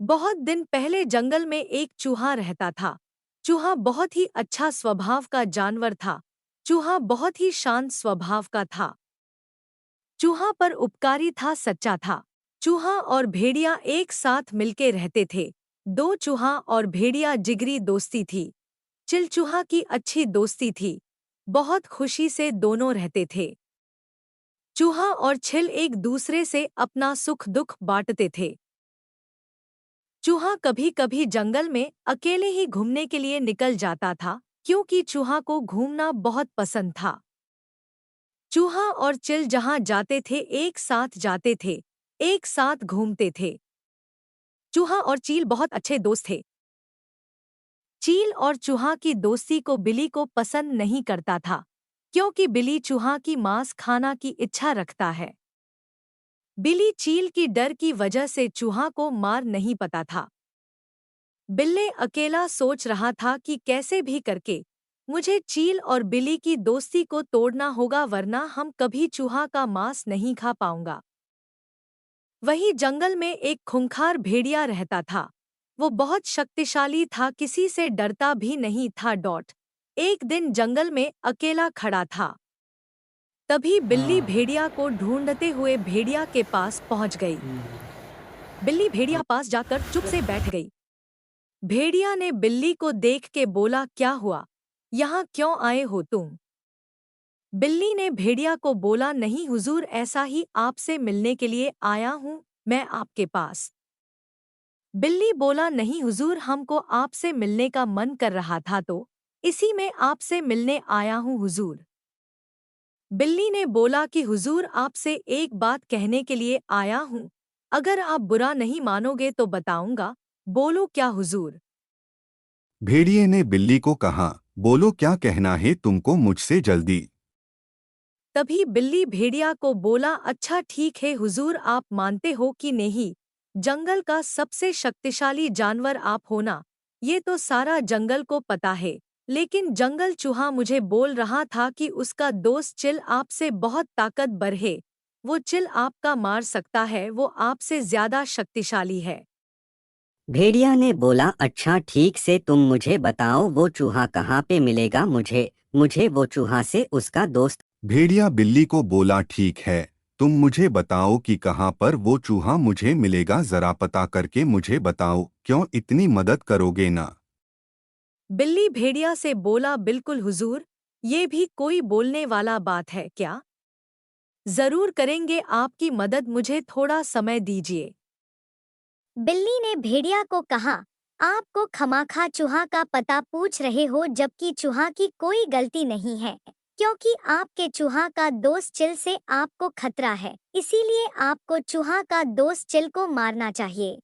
बहुत दिन पहले जंगल में एक चूहा रहता था। चूहा बहुत ही अच्छा स्वभाव का जानवर था। चूहा बहुत ही शांत स्वभाव का था। चूहा पर उपकारी था, सच्चा था। चूहा और भेड़िया एक साथ मिलके रहते थे। दो चूहा और भेड़िया जिगरी दोस्ती थी। चिल चूहा की अच्छी दोस्ती थी। बहुत खुशी से दोनों रहते थे। चूहा और छिल एक दूसरे से अपना सुख दुख बांटते थे। चूहा कभी कभी जंगल में अकेले ही घूमने के लिए निकल जाता था, क्योंकि चूहा को घूमना बहुत पसंद था। चूहा और चिल जहां जाते थे एक साथ जाते थे, एक साथ घूमते थे। चूहा और चील बहुत अच्छे दोस्त थे। चील और चूहा की दोस्ती को बिल्ली को पसंद नहीं करता था, क्योंकि बिल्ली चूहा की मांस खाना की इच्छा रखता है। बिल्ली चील की डर की वजह से चूहा को मार नहीं पाता था। बिल्ले अकेला सोच रहा था कि कैसे भी करके मुझे चील और बिल्ली की दोस्ती को तोड़ना होगा, वरना हम कभी चूहा का मांस नहीं खा पाऊंगा। वही जंगल में एक खूंखार भेड़िया रहता था। वो बहुत शक्तिशाली था, किसी से डरता भी नहीं था। एक दिन जंगल में अकेला खड़ा था। तभी बिल्ली भेड़िया को ढूंढते हुए भेड़िया के पास पहुंच गई। बिल्ली भेड़िया पास जाकर चुप से बैठ गई। भेड़िया ने बिल्ली को देख के बोला, क्या हुआ, यहाँ क्यों आए हो तुम? बिल्ली ने भेड़िया को बोला, नहीं हुजूर, ऐसा ही आपसे मिलने के लिए आया हूँ मैं आपके पास। बिल्ली बोला, नहीं हुजूर, हमको आपसे मिलने का मन कर रहा था, तो इसी में आपसे मिलने आया हूँ हुजूर। बिल्ली ने बोला कि हुजूर, आपसे एक बात कहने के लिए आया हूँ। अगर आप बुरा नहीं मानोगे तो बताऊंगा। बोलो क्या हुजूर। भेड़िए ने बिल्ली को कहा, बोलो क्या कहना है तुमको मुझसे जल्दी। तभी बिल्ली भेड़िया को बोला, अच्छा ठीक है हुजूर, आप मानते हो कि नहीं, जंगल का सबसे शक्तिशाली जानवर आप हो ना, ये तो सारा जंगल को पता है। लेकिन जंगल चूहा मुझे बोल रहा था कि उसका दोस्त चिल आपसे बहुत ताकतवर है। वो चिल आपका मार सकता है, वो आपसे ज्यादा शक्तिशाली है। भेड़िया ने बोला, अच्छा ठीक से तुम मुझे बताओ वो चूहा कहाँ पे मिलेगा, मुझे मुझे वो चूहा से उसका दोस्त। भेड़िया बिल्ली को बोला, ठीक है, तुम मुझे बताओ कि कहाँ पर वो चूहा मुझे मिलेगा, जरा पता करके मुझे बताओ, क्यों इतनी मदद करोगे ना। बिल्ली भेड़िया से बोला, बिल्कुल हुजूर, ये भी कोई बोलने वाला बात है क्या? जरूर करेंगे आपकी मदद, मुझे थोड़ा समय दीजिए। बिल्ली ने भेड़िया को कहा, आपको खमाखा चूहा का पता पूछ रहे हो, जबकि चूहा की कोई गलती नहीं है, क्योंकि आपके चूहा का दोस्त चिल से आपको खतरा है, इसीलिए आपको चूहा का दोस्त चिल को मारना चाहिए।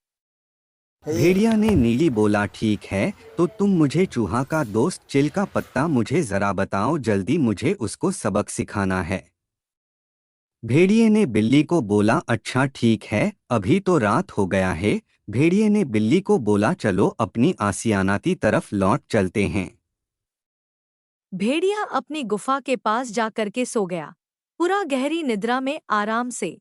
भेड़िया ने नीली बोला, ठीक है, तो तुम मुझे चूहा का दोस्त चिल का पत्ता मुझे जरा बताओ जल्दी, मुझे उसको सबक सिखाना है। भेड़िए ने बिल्ली को बोला, अच्छा ठीक है, अभी तो रात हो गया है। भेड़िए ने बिल्ली को बोला, चलो अपनी आसियानाती तरफ लौट चलते हैं। भेड़िया अपनी गुफा के पास जाकर के सो गया, पूरा गहरी निद्रा में आराम से।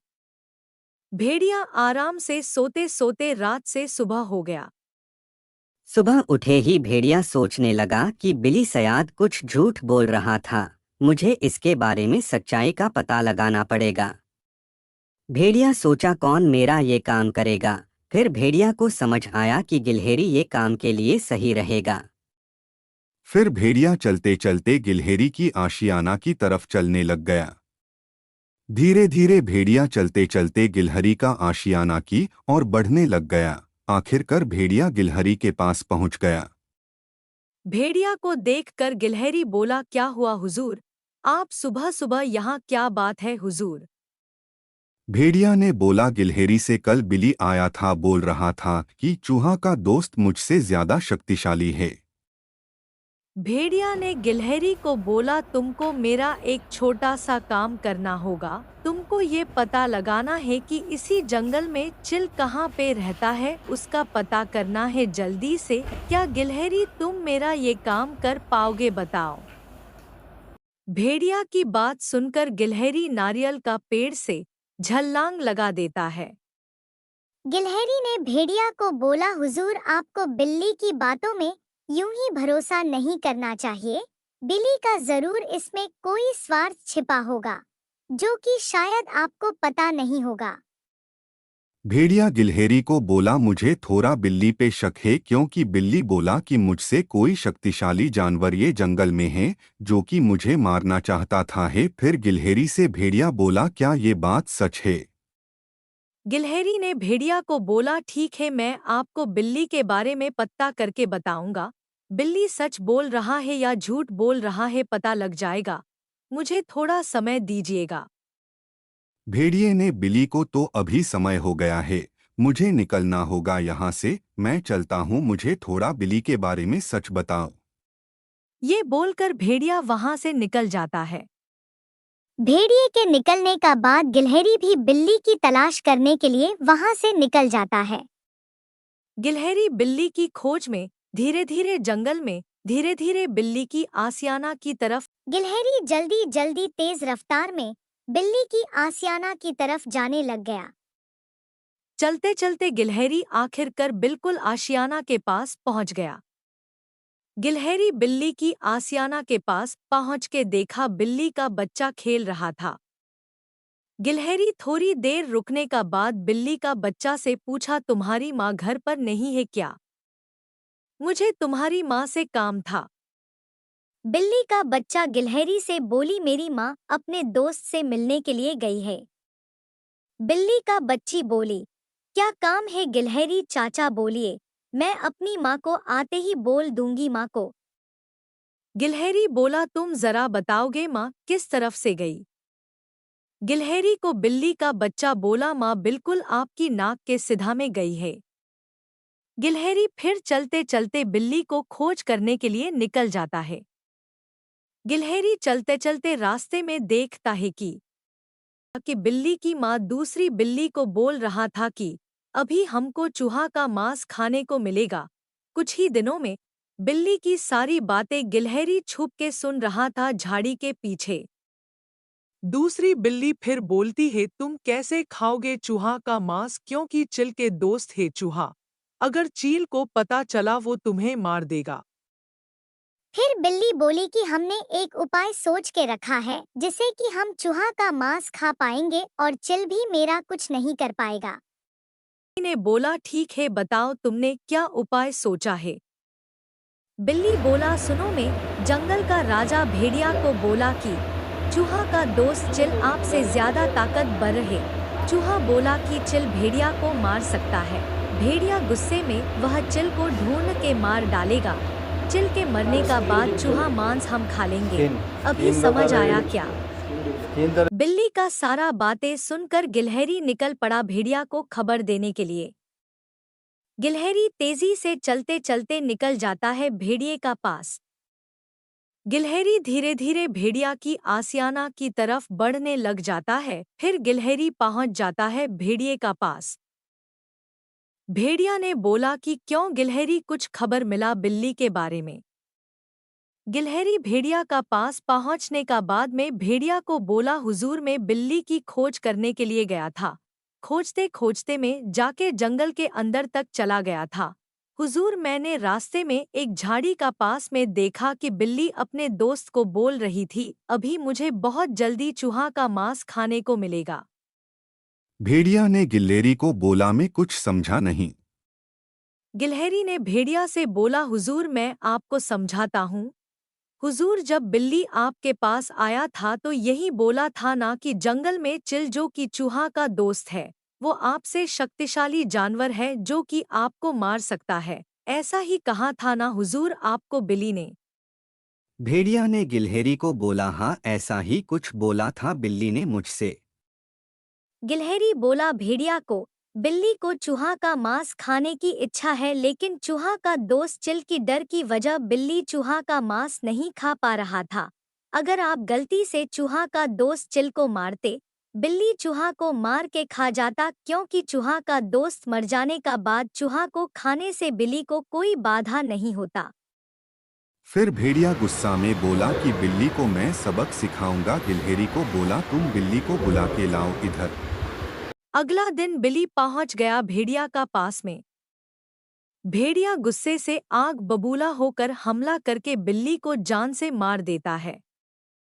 भेड़िया आराम से सोते सोते रात से सुबह हो गया। सुबह उठे ही भेड़िया सोचने लगा कि बिल्ली शायद कुछ झूठ बोल रहा था, मुझे इसके बारे में सच्चाई का पता लगाना पड़ेगा। भेड़िया सोचा, कौन मेरा ये काम करेगा। फिर भेड़िया को समझ आया कि गिलहरी ये काम के लिए सही रहेगा। फिर भेड़िया चलते चलते गिलहरी की आशियाना की तरफ चलने लग गया। धीरे धीरे भेड़िया चलते चलते गिलहरी का आशियाना की और बढ़ने लग गया। आखिरकार भेड़िया गिलहरी के पास पहुंच गया। भेड़िया को देखकर गिलहरी बोला, क्या हुआ हुजूर, आप सुबह सुबह यहाँ, क्या बात है हुजूर? भेड़िया ने बोला, गिलहरी से कल बिल्ली आया था, बोल रहा था कि चूहा का दोस्त मुझसे ज्यादा शक्तिशाली है। भेड़िया ने गिलहरी को बोला, तुमको मेरा एक छोटा सा काम करना होगा। तुमको ये पता लगाना है कि इसी जंगल में चिल कहाँ पे रहता है, उसका पता करना है जल्दी से। क्या गिलहरी, तुम मेरा ये काम कर पाओगे, बताओ? भेड़िया की बात सुनकर गिलहरी नारियल का पेड़ से छलांग लगा देता है। गिलहरी ने भेड़िया को बोला, हुजूर, आपको बिल्ली की बातों में यूं ही भरोसा नहीं करना चाहिए। बिल्ली का जरूर इसमें कोई स्वार्थ छिपा होगा जो कि शायद आपको पता नहीं होगा। भेड़िया गिलहरी को बोला, मुझे थोड़ा बिल्ली पे शक है, क्योंकि बिल्ली बोला कि मुझसे कोई शक्तिशाली जानवर ये जंगल में है जो कि मुझे मारना चाहता था है। फिर गिलहरी से भेड़िया बोला, क्या ये बात सच है? गिलहरी ने भेड़िया को बोला, ठीक है, मैं आपको बिल्ली के बारे में पता करके बताऊंगा। बिल्ली सच बोल रहा है या झूठ बोल रहा है पता लग जाएगा। मुझे थोड़ा समय दीजिएगा। भेड़िए ने बिल्ली को, तो अभी समय हो गया है, मुझे निकलना होगा यहाँ से, मैं चलता हूँ, मुझे थोड़ा बिल्ली के बारे में सच बताओ। ये बोलकर भेड़िया वहां से निकल जाता है। भेड़िए के निकलने का बाद गिलहरी भी बिल्ली की तलाश करने के लिए वहां से निकल जाता है। गिलहरी बिल्ली की खोज में धीरे धीरे जंगल में धीरे धीरे बिल्ली की आसियाना की तरफ गिलहरी जल्दी जल्दी तेज रफ्तार में बिल्ली की आसियाना की तरफ जाने लग गया। चलते चलते गिलहरी आखिरकार बिल्कुल आशियाना के पास पहुंच गया। गिलहरी बिल्ली की आसियाना के पास पहुंच के देखा बिल्ली का बच्चा खेल रहा था। गिलहरी थोड़ी देर रुकने का बाद बिल्ली का बच्चा से पूछा, तुम्हारी माँ घर पर नहीं है क्या? मुझे तुम्हारी माँ से काम था। बिल्ली का बच्चा गिलहरी से बोली, मेरी माँ अपने दोस्त से मिलने के लिए गई है। बिल्ली का बच्ची बोली, क्या काम है? गिलहरी चाचा बोलिए, मैं अपनी माँ को आते ही बोल दूंगी माँ को। गिलहरी बोला, तुम जरा बताओगे माँ किस तरफ से गई? गिलहरी को बिल्ली का बच्चा बोला, माँ बिल्कुल आपकी नाक के सीधा में गई है। गिलहरी फिर चलते चलते बिल्ली को खोज करने के लिए निकल जाता है। गिलहरी चलते चलते रास्ते में देखता है कि बिल्ली की माँ दूसरी बिल्ली को बोल रहा था कि अभी हमको चूहा का मांस खाने को मिलेगा। कुछ ही दिनों में बिल्ली की सारी बातें गिलहरी छुप के सुन रहा था झाड़ी के पीछे। दूसरी बिल्ली फिर बोलती है, तुम कैसे खाओगे चूहा का मांस, क्योंकि चील के दोस्त है चूहा। अगर चील को पता चला वो तुम्हें मार देगा। फिर बिल्ली बोली कि हमने एक उपाय सोच के रखा है जिससे कि हम चूहा का मांस खा पाएंगे और चील भी मेरा कुछ नहीं कर पाएगा। ने बोला, ठीक है, बताओ तुमने क्या उपाय सोचा है? बिल्ली बोला, सुनो, मैं जंगल का राजा भेड़िया को बोला कि चूहा का दोस्त चील आपसे ज्यादा ताकतवर है। चूहा बोला कि चील भेड़िया को मार सकता है। भेड़िया गुस्से में वह चील को ढूंढ के मार डालेगा। चील के मरने का बाद चूहा मांस हम खा लेंगे। अभी समझ आया क्या? बिल्ली का सारा बातें सुनकर गिलहरी निकल पड़ा भेड़िया को खबर देने के लिए। गिलहरी तेजी से चलते चलते निकल जाता है भेड़िए का पास। गिलहरी धीरे धीरे भेड़िया की आसियाना की तरफ बढ़ने लग जाता है। फिर गिलहरी पहुंच जाता है भेड़िए का पास। भेड़िया ने बोला कि क्यों गिलहरी, कुछ खबर मिला बिल्ली के बारे में? गिलहरी भेड़िया का पास पहुंचने का बाद में भेड़िया को बोला, हुजूर, मैं बिल्ली की खोज करने के लिए गया था। खोजते खोजते में जाके जंगल के अंदर तक चला गया था। हुजूर, मैंने रास्ते में एक झाड़ी का पास में देखा कि बिल्ली अपने दोस्त को बोल रही थी, अभी मुझे बहुत जल्दी चूहा का मांस खाने को मिलेगा। भेड़िया ने गिलहरी को बोला, मैं कुछ समझा नहीं। गिलहरी ने भेड़िया से बोला, हुजूर, मैं आपको समझाता हूँ। हुजूर, जब बिल्ली आपके पास आया था तो यही बोला था ना कि जंगल में चील जो कि चूहा का दोस्त है, वो आपसे शक्तिशाली जानवर है जो कि आपको मार सकता है। ऐसा ही कहा था ना हुजूर आपको बिल्ली ने? भेड़िया ने गिलहरी को बोला, हाँ, ऐसा ही कुछ बोला था बिल्ली ने मुझसे। गिलहरी बोला भेड़िया को, बिल्ली को चूहा का मांस खाने की इच्छा है, लेकिन चूहा का दोस्त चील की डर की वजह बिल्ली चूहा का मांस नहीं खा पा रहा था। अगर आप गलती से चूहा का दोस्त चील को मारते, बिल्ली चूहा को मार के खा जाता, क्योंकि चूहा का दोस्त मर जाने का बाद चूहा को खाने से बिल्ली को कोई बाधा नहीं होता। फिर भेड़िया गुस्सा में बोला कि बिल्ली को मैं सबक सिखाऊंगा। गिलहरी को बोला, तुम बिल्ली को बुला के लाओ इधर। अगला दिन बिल्ली पहुंच गया भेड़िया का पास में। भेड़िया गुस्से से आग बबूला होकर हमला करके बिल्ली को जान से मार देता है।